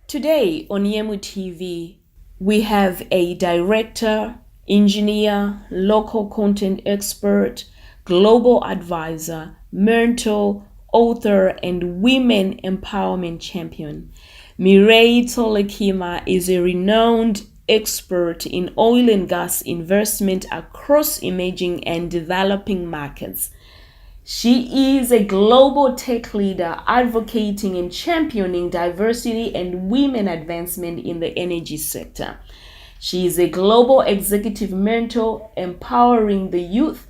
Today on Yemu TV, we have a director, engineer, local content expert, global advisor, mentor, author, and women empowerment champion. Mireille Toulekima is a renowned expert in oil and gas investment across emerging and developing markets. She is a global tech leader advocating and championing diversity and women advancement in the energy sector. She is a global executive mentor empowering the youth,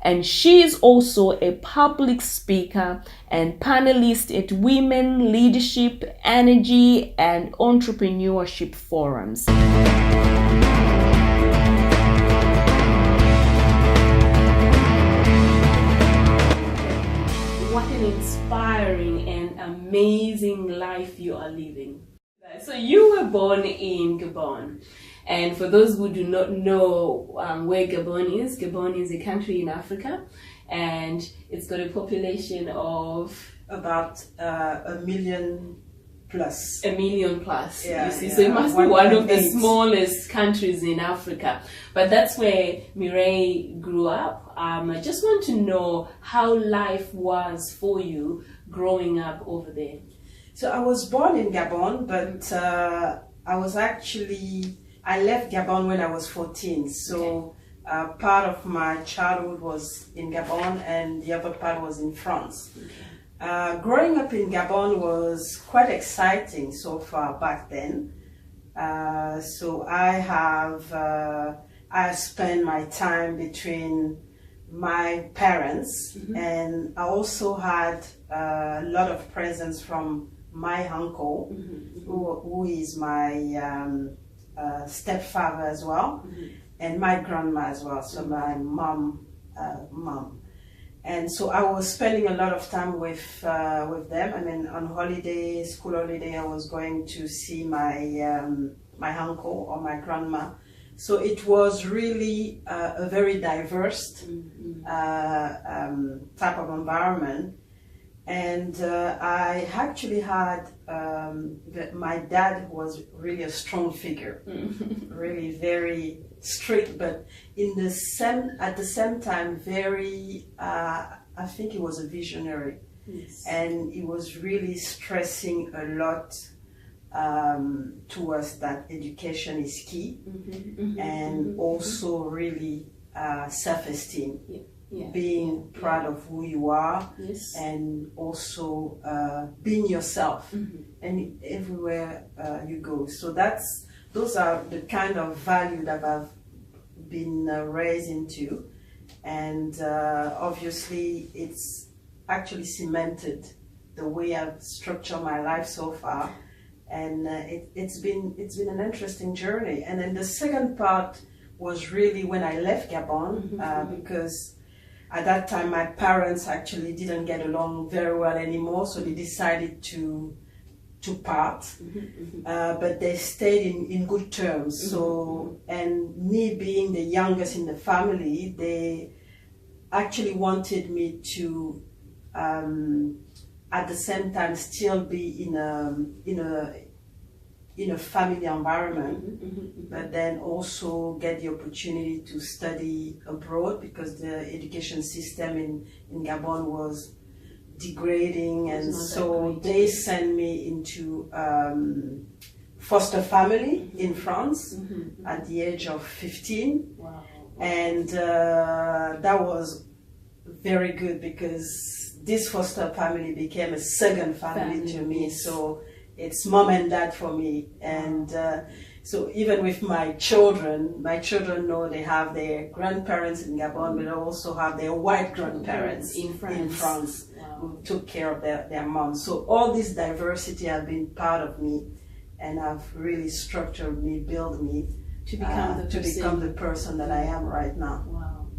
and she is also a public speaker and panelist at women leadership, energy, and entrepreneurship forums. What an inspiring and amazing life you are living. So you were born in Gabon. And for those who do not know where Gabon is a country in Africa, and it's got a population of about a million plus. A million plus, Yeah, you see. yeah. So it must be one of the 1.8. smallest countries in Africa. But that's where Mireille grew up. I just want to know how life was for you growing up over there. So I was born in Gabon, but I left Gabon when I was 14. So part of my childhood was in Gabon and the other part was in France. Okay. Growing up in Gabon was quite exciting so far back then. So I spent my time between my parents, and I also had a lot of presence from my uncle, who is my stepfather as well, and my grandma as well, so my mom. And so I was spending a lot of time with them. I mean, on holiday, school holiday, I was going to see my uncle or my grandma. So it was really a very diverse type of environment. And I actually had, my dad was really a strong figure, really very strict, but at the same time, very, I think he was a visionary. Yes. And he was really stressing a lot to us that education is key, and also really self-esteem. Yeah. Being proud of who you are, Yes. and also being yourself, and everywhere you go. So those are the kind of value that I've been raised into, and obviously it's actually cemented the way I've structured my life so far, and it's been an interesting journey. And then the second part was really when I left Gabon, because at that time, my parents actually didn't get along very well anymore, so they decided to part. But they stayed in good terms. So, and me being the youngest in the family, they actually wanted me to, at the same time, still be in a family environment, but then also get the opportunity to study abroad, because the education system in Gabon was degrading, and so they sent me into foster family in France at the age of 15. Wow. And that was very good, because this foster family became a second family to me. Yes. So it's mom and dad for me. And so even with my children know they have their grandparents in Gabon, but they also have their white grandparents in France. Wow. Who took care of their mom. So all this diversity have been part of me, and have really structured me, built me To become the person that I am right now.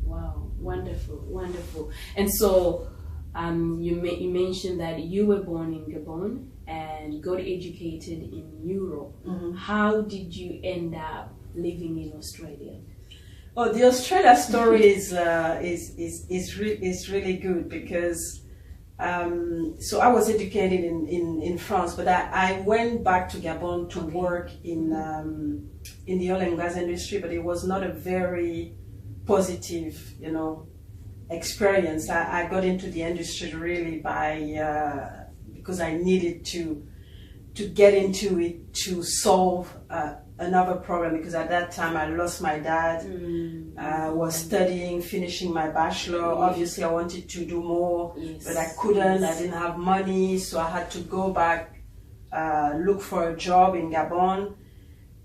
Wow, wonderful. And so you mentioned that you were born in Gabon and got educated in Europe. How did you end up living in Australia? Oh, the Australia story is really good, because So I was educated in France, but I went back to Gabon to work in the oil and gas industry, but it was not a very positive, experience. I got into the industry really because I needed to get into it to solve another problem, because at that time I lost my dad. I was studying, finishing my bachelor. Obviously I wanted to do more, but I couldn't. I didn't have money, so I had to go back, look for a job in Gabon.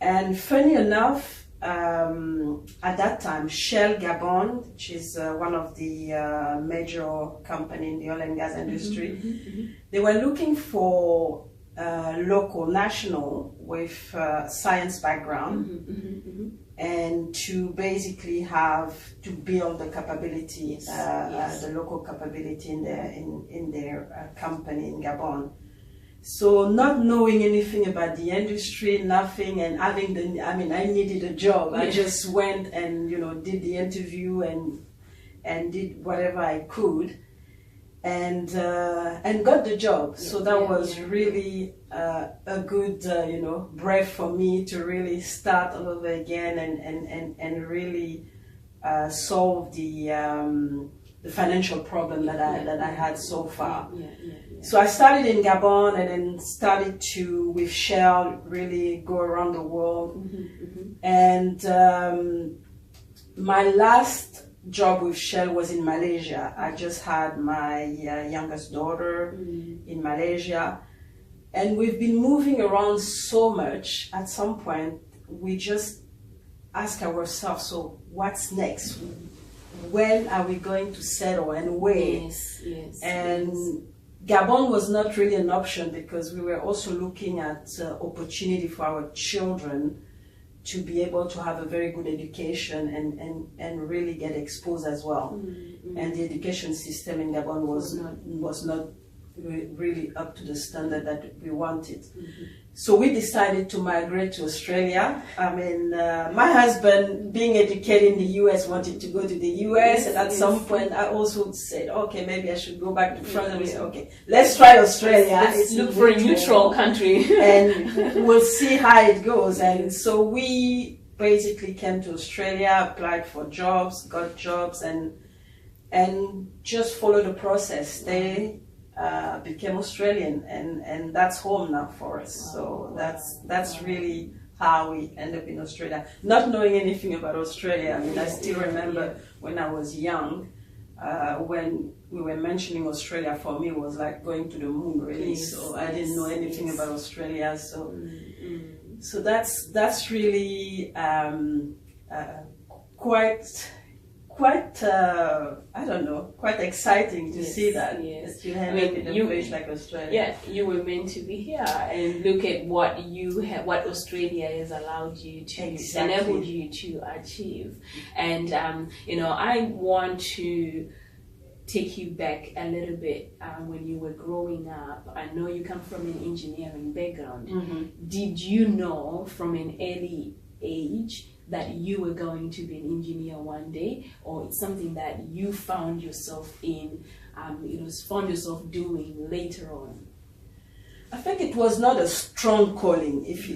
And funny enough, at that time, Shell Gabon, which is one of the major companies in the oil and gas industry, they were looking for local national with science background, and to basically to build the capability, the local capability in their company in Gabon. So not knowing anything about the industry, nothing, and I needed a job. I just went and did the interview and did whatever I could. And got the job. So that was really a good breath for me to really start all over again and really solve the financial problem that I had so far. So I started in Gabon and then started to, with Shell, really go around the world. And my last job with Shell was in Malaysia. I just had my youngest daughter in Malaysia, and we've been moving around so much. At some point we just ask ourselves, so what's next? When are we going to settle, and where? And Gabon was not really an option, because we were also looking at opportunity for our children to be able to have a very good education and really get exposed as well. And the education system in Gabon was not really up to the standard that we wanted. So we decided to migrate to Australia. My husband, being educated in the US, wanted to go to the US, and at some point I also said, okay, maybe I should go back to France. And we said, okay, let's try Australia. Let's look for a neutral country. And we'll see how it goes. And so we basically came to Australia, applied for jobs, got jobs, and just followed the process. They became Australian, and that's home now for us. So that's really how we end up in Australia. Not knowing anything about Australia. I still remember when I was young, when we were mentioning Australia, for me it was like going to the moon, really. So I didn't know anything about Australia. So that's really quite exciting to see that you have in a place like Australia. Yeah, you were meant to be here, and look at what you have, what Australia has allowed you to, enabled you to achieve. And I want to take you back a little bit when you were growing up. I know you come from an engineering background. Did you know from an early age that you were going to be an engineer one day, or it's something that you found yourself in, found yourself doing later on? I think it was not a strong calling. If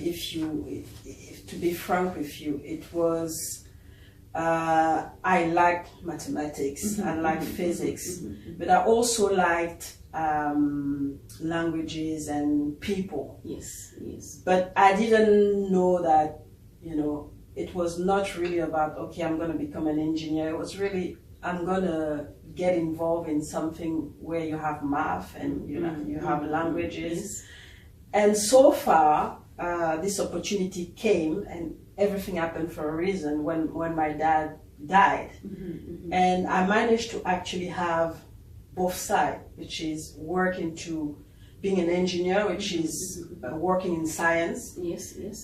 to be frank with you, it was. I liked mathematics. I liked physics, but I also liked languages and people. Yes. But I didn't know that, it was not really about, okay, I'm going to become an engineer. It was really, I'm going to get involved in something where you have math and you have languages. And so far, this opportunity came, and everything happened for a reason. When my dad died, and I managed to actually have both sides, which is working to being an engineer, which is working in science,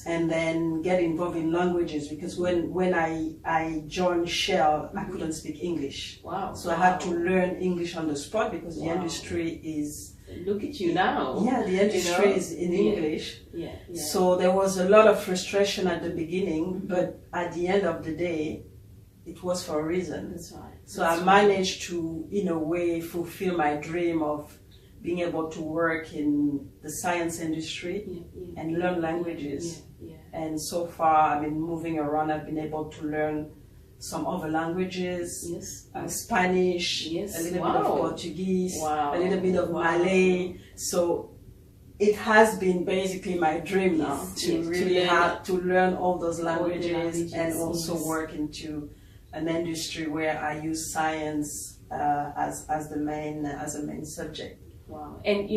and then get involved in languages, because when I joined Shell, I couldn't speak English. So I had to learn English on the spot, because the industry is... Look at you now. Yeah, the industry is in English. So there was a lot of frustration at the beginning, but at the end of the day, it was for a reason. That's right. So I managed to, in a way, fulfill my dream of being able to work in the science industry and learn languages. And so far, I've been moving around. I've been able to learn some other languages, Spanish, a little bit of Portuguese, a little bit of Malay. So it has been basically my dream now to really have to learn all those languages and also work into an industry where I use science as the main subject. Wow. And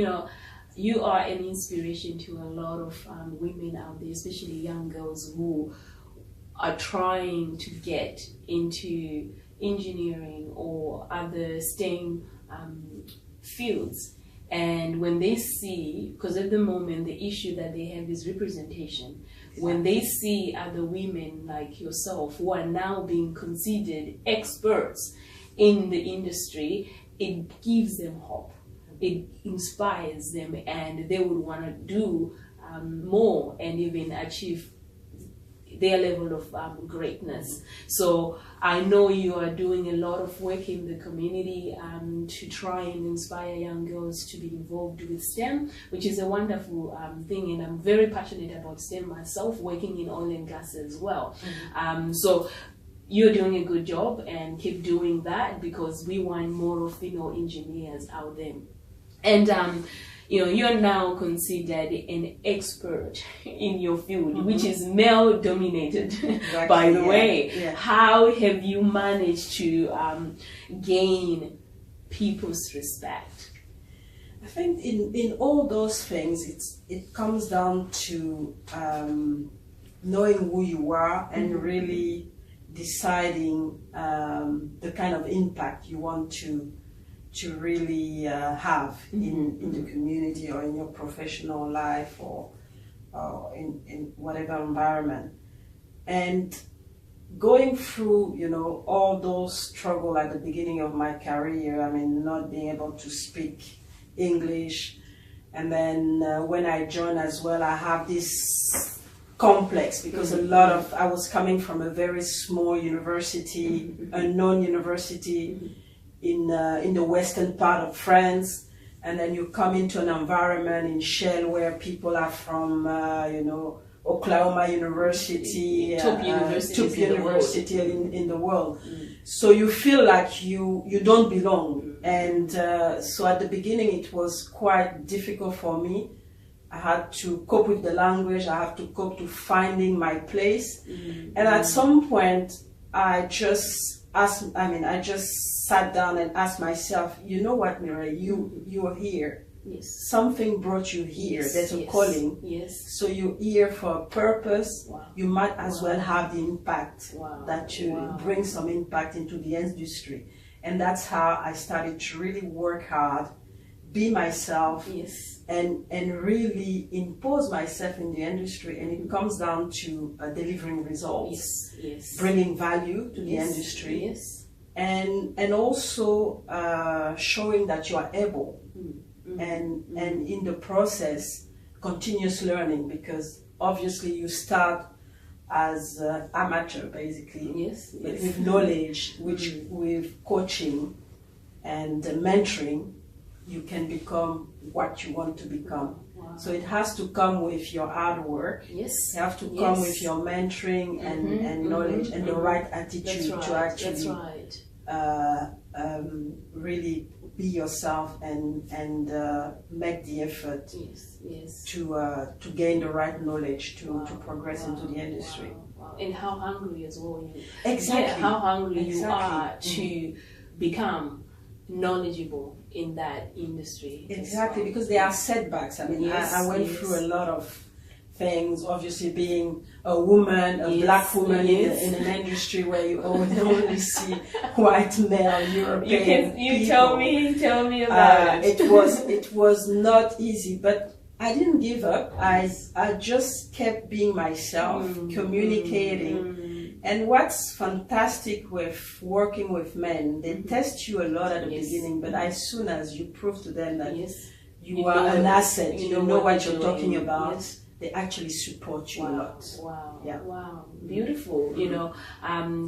you are an inspiration to a lot of women out there, especially young girls who are trying to get into engineering or other STEM fields. And when they see, because at the moment the issue that they have is representation, when they see other women like yourself who are now being considered experts in the industry, it gives them hope. It inspires them, and they would want to do more and even achieve their level of greatness. So I know you are doing a lot of work in the community to try and inspire young girls to be involved with STEM, which is a wonderful thing, and I'm very passionate about STEM myself, working in oil and gas as well. So you're doing a good job, and keep doing that, because we want more of female engineers out there. And you're now considered an expert in your field, which is male dominated. Exactly, by the way. How have you managed to gain people's respect? I think in all those things, it comes down to knowing who you are and really deciding the kind of impact you want to really have in the community or in your professional life or in whatever environment. And going through, all those struggles at the beginning of my career, I mean, not being able to speak English, and then when I joined as well, I have this complex, because I was coming from a very small university, a non-university, in the western part of France, and then you come into an environment in Shell where people are from Oklahoma University, top university in the world. So you feel like you don't belong, and so at the beginning it was quite difficult for me. I had to cope with the language. I had to cope to finding my place, and at some point I just sat down and asked myself, you know what, Mireille, you are here. Yes. Something brought you here. There's a calling. Yes. So you're here for a purpose. Wow. You might as well have the impact that you bring some impact into the industry. And that's how I started to really work hard, be myself, and really impose myself in the industry. And it comes down to delivering results, bringing value to the industry, and also showing that you are able, and in the process, continuous learning, because obviously you start as amateur, basically, but with knowledge, which with coaching and mentoring, you can become what you want to become. So it has to come with your hard work. It has to come with your mentoring and knowledge and the right attitude to actually really be yourself and make the effort to gain the right knowledge to progress into the industry. And how hungry as well you how hungry you are to become knowledgeable in that industry. Exactly, because there are setbacks. I mean, I went through a lot of things, obviously being a woman, a black woman in an industry where you only see white male European people. Tell me about it. It was not easy, but I didn't give up. I just kept being myself, communicating. And what's fantastic with working with men, they test you a lot at the beginning, but as soon as you prove to them that you are an asset, you know what you're talking about, they actually support you a lot. Wow. Yeah. Wow. Beautiful. You know,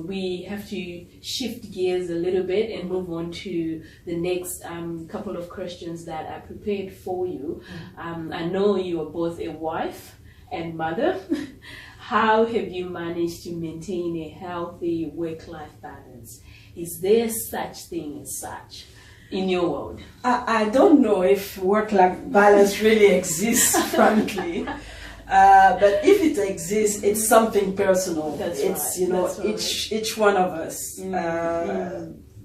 we have to shift gears a little bit and move on to the next couple of questions that I prepared for you. I know you are both a wife and mother. How have you managed to maintain a healthy work-life balance? Is there such thing as such in your world? I don't know if work-life balance really exists, frankly. But if it exists, it's something personal. It's each one of us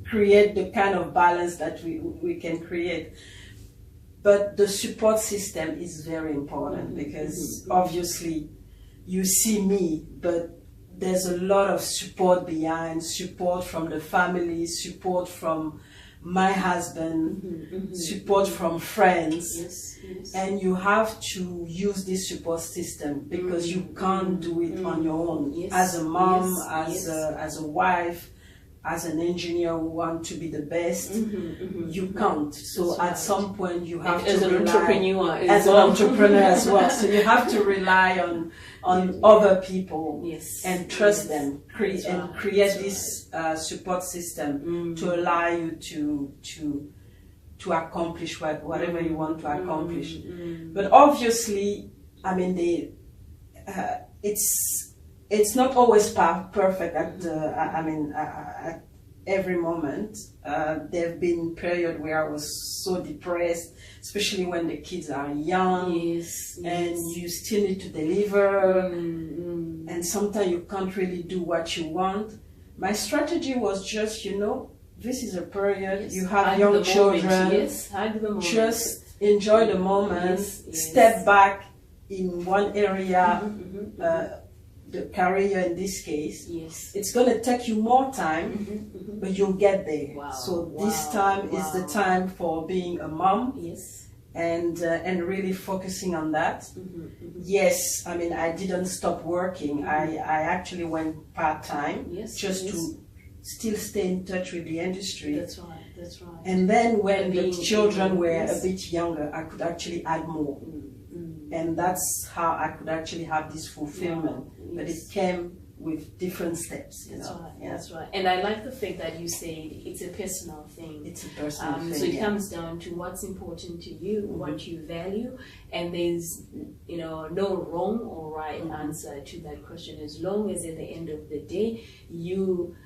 create the kind of balance that we can create. But the support system is very important because obviously you see me, but there's a lot of support behind, support from the family, support from my husband, support from friends, and you have to use this support system because you can't do it on your own. As a mom, as a wife, as an engineer who want to be the best, you can't. So at some point you have to rely, as an entrepreneur as well. So you have to rely on other people and trust them, and create this support system to allow you to accomplish whatever you want to accomplish. But obviously, I mean, it's not always perfect at every moment. There have been periods where I was so depressed, especially when the kids are young and you still need to deliver, and sometimes you can't really do what you want. My strategy was just, this is a period, you have young children, just enjoy the moment, step back in one area, the career in this case. It's going to take you more time, but you'll get there. So this time is the time for being a mom and really focusing on that. Yes, I mean, I didn't stop working. I actually went part-time just to still stay in touch with the industry. That's right. And then when the children were a bit younger, I could actually add more. And that's how I could actually have this fulfillment. But it came with different steps. That's right. And I like the fact that you said it's a personal thing. It's a personal thing. So it comes down to what's important to you, what you value, and there's no wrong or right answer to that question, as long as at the end of the day you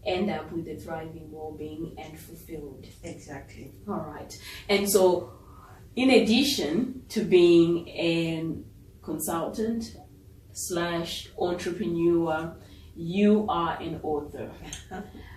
end up with a thriving well-being and fulfilled. Exactly. All right. And so, in addition to being a consultant / entrepreneur, you are an author.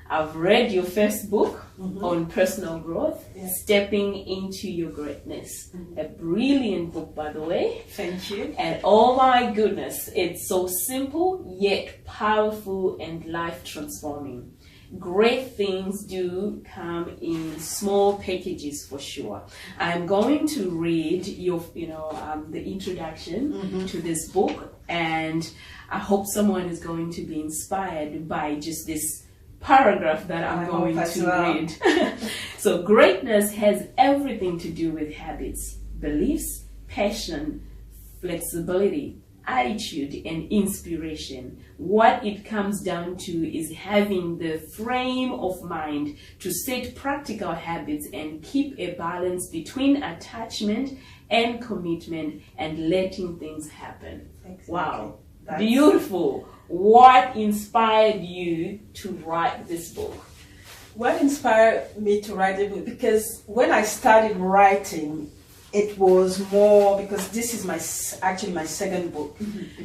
I've read your first book on personal growth, Stepping into Your Greatness. A brilliant book, by the way. Thank you. And oh my goodness, it's so simple yet powerful and life transforming. Great things do come in small packages, for sure. I'm going to read your, the introduction to this book, and I hope someone is going to be inspired by just this paragraph that I'm going to read. So, greatness has everything to do with habits, beliefs, passion, flexibility, attitude, and inspiration. What it comes down to is having the frame of mind to set practical habits and keep a balance between attachment and commitment and letting things happen. Exactly. Wow. Beautiful. What inspired you to write this book? What inspired me to write it? Because when I started writing, it was more, because this is actually my second book.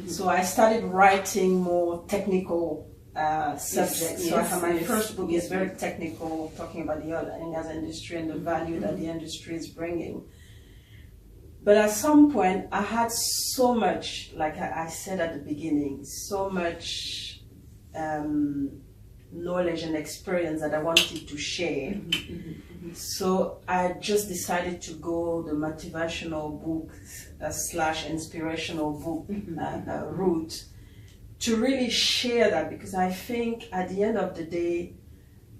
So I started writing more technical subjects. My first book is very technical, talking about the oil and gas industry and the value that the industry is bringing. But at some point, I had so much, like I said at the beginning, so much knowledge and experience that I wanted to share. So I just decided to go the motivational book / inspirational book route to really share that, because I think at the end of the day,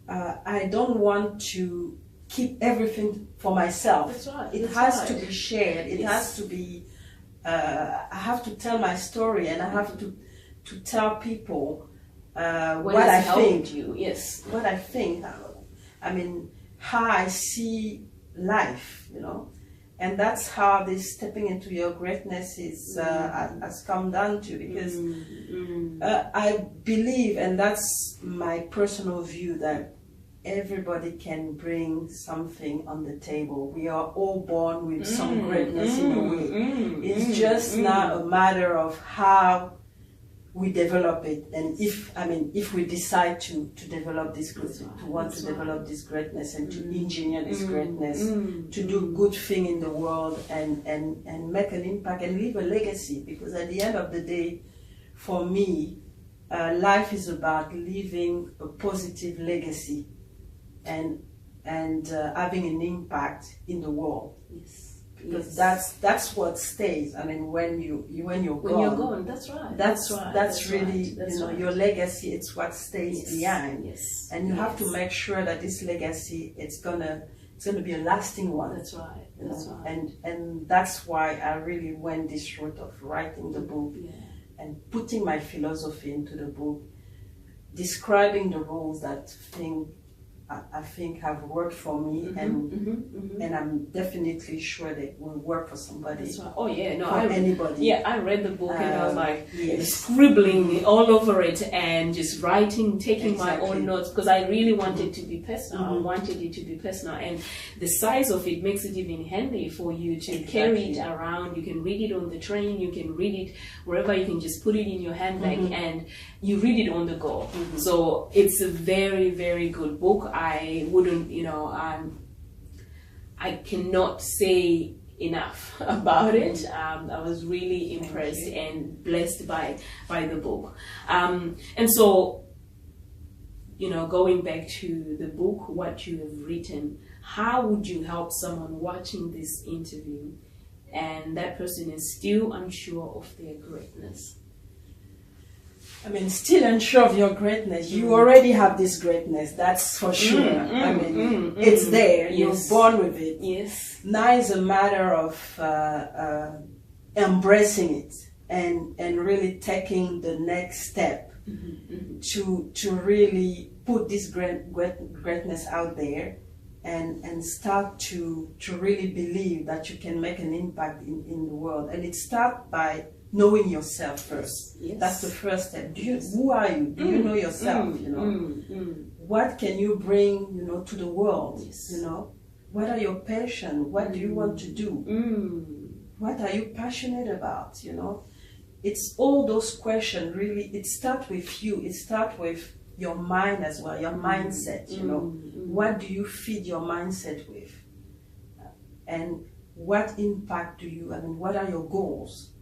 I don't want to keep everything for myself. That's right. It has to be shared. It has to be I have to tell my story, and I have to tell people what I has think. helped you, yes. What I think. I mean, how I see life, you know. And that's how this stepping into your greatness is has come down to, because I believe, and that's my personal view, that everybody can bring something on the table. We are all born with some greatness in a way. It's just now a matter of how we develop it, and if we decide to develop this develop this greatness, and to engineer this greatness, to do good thing in the world, and make an impact and leave a legacy. Because at the end of the day, for me, life is about leaving a positive legacy, and having an impact in the world. Yes. Because that's what stays. I mean, when you're gone, that's right. That's really your legacy. It's what stays behind. Yes. And you have to make sure that this legacy, it's gonna be a lasting one. That's right. That's right. And that's why I really went this route of writing the book, and putting my philosophy into the book, describing the rules that I think have worked for me, and I'm definitely sure they will work for somebody. That's right. Oh yeah, no, anybody. Yeah, I read the book and I was like yes. scribbling all over it and just writing, taking my own notes, because I really wanted to be personal. I wanted it to be personal, and the size of it makes it even handy for you to carry it around. You can read it on the train, you can read it wherever. You can just put it in your handbag and you read it on the go. So it's a very, very good book. I wouldn't, I cannot say enough about it. I was really impressed and blessed by the book. And so, going back to the book, what you have written, how would you help someone watching this interview and that person is still unsure of their greatness? I mean, still unsure of your greatness. You already have this greatness, that's for sure. It's there. You're born with it. Yes. Now it's a matter of embracing it and really taking the next step to really put this greatness out there, and start to really believe that you can make an impact in the world. And it starts by knowing yourself first. Yes. That's the first step. Who are you? Do you know yourself? What can you bring, to the world? Yes. What are your passions? What do you want to do? What are you passionate about? It's all those questions. Really, it starts with you. It starts with your mind as well. Your mindset. What do you feed your mindset with? And what impact do you? What are your goals?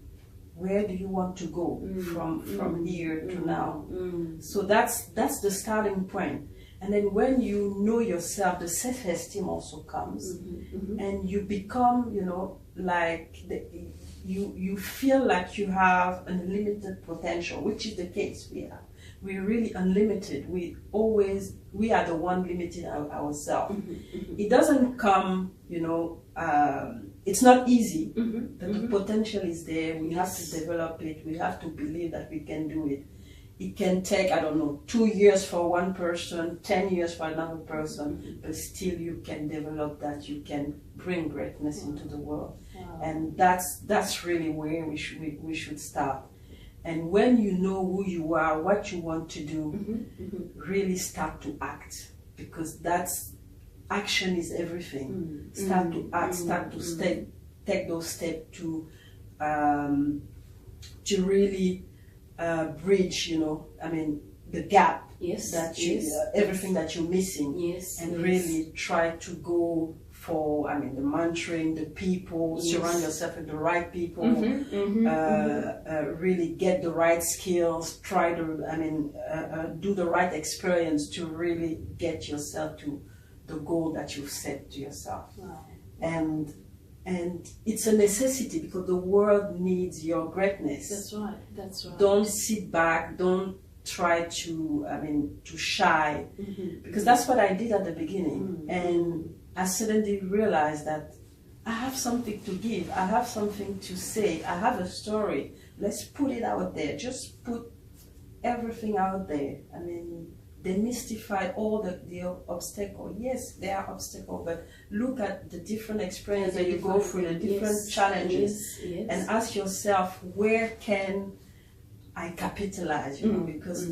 Where do you want to go from here to now? So that's the starting point. And then when you know yourself, the self-esteem also comes, and you become, you feel like you have unlimited potential, which is the case. We're really unlimited. We are the one limiting ourselves. It doesn't come, it's not easy, but the potential is there. We have to develop it. We have to believe that we can do it. It can take, 2 years for one person, 10 years for another person, but still you can develop that. You can bring greatness into the world. And that's really where we should start. And when you know who you are, what you want to do, really start to act, because action is everything. Start to act, start to take those steps to really bridge, the gap that everything that you're missing, and really try to go for, the mentoring, the people, surround yourself with the right people, really get the right skills, try to, do the right experience to really get yourself to the goal that you've set to yourself. Wow. And it's a necessity, because the world needs your greatness. That's right. Don't sit back, don't try to shy, because that's what I did at the beginning. And I suddenly realized that I have something to give. I have something to say. I have a story. Let's put it out there. Just put everything out there. I mean, demystify all the obstacles. Yes, there are obstacles, but look at the different experiences that you go through, the different challenges, and ask yourself, where can I capitalize? You know, because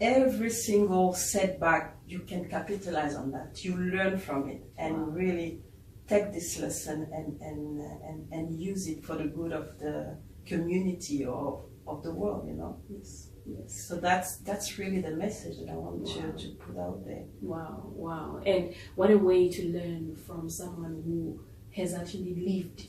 every single setback, you can capitalize on that. You learn from it and really take this lesson and use it for the good of the community or of the world, you know. Yes. So that's really the message that I want to put out there. Wow. And what a way to learn from someone who has actually lived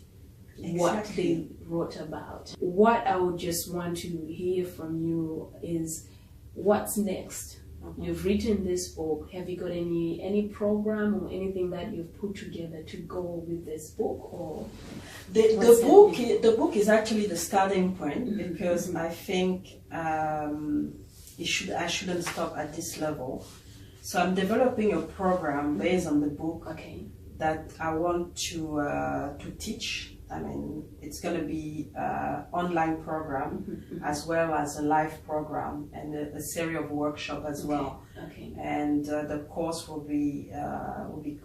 what they wrote about. What I would just want to hear from you is, what's next? You've written this book. Have you got any program or anything that you've put together to go with this book? Or the book is actually the starting point, because I think I shouldn't stop at this level. So I'm developing a program based on the book that I want to teach. I mean, it's going to be an online program as well as a live program and a series of workshops as well. And the course will be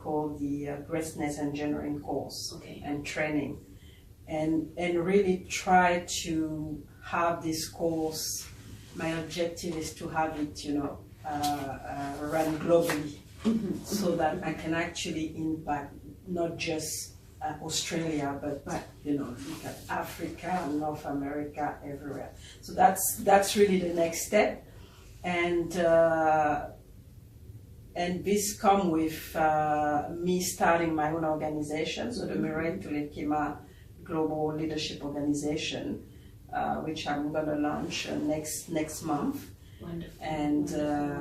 called the Greatness Engineering course and training, and really try to have this course. My objective is to have it, run globally, so that I can actually impact not just Australia, but look at Africa, North America, everywhere. So that's really the next step, and this come with me starting my own organization, so the Mireille Toulekima Global Leadership Organization, which I'm going to launch next month. Wonderful. And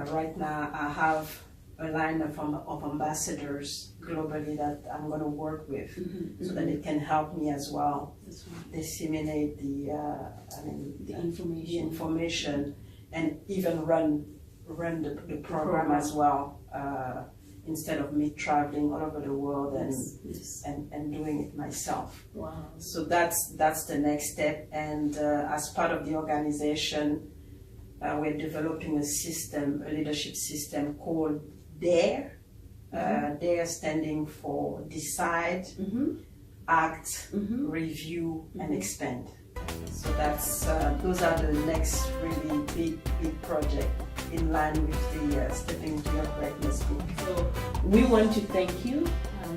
right now I have a line of ambassadors globally that I'm going to work with, so that it can help me as well disseminate the information, and even run the program as well, instead of me traveling all over the world and doing it myself. Wow. So that's the next step, and as part of the organization, we're developing a leadership system called DARE. DARE standing for Decide, Act, Review, and Expand. So those are the next really big project in line with the Stepping into Your Greatness book. So we want to thank you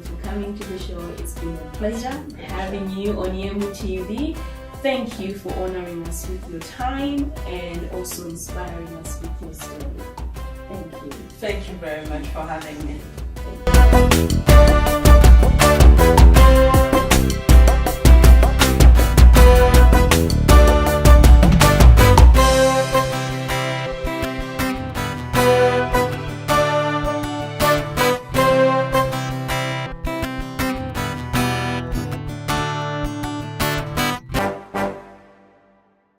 for coming to the show. It's been a pleasure having you on Yemu TV. Thank you for honoring us with your time and also inspiring us with your story. Thank you. Thank you very much for having me.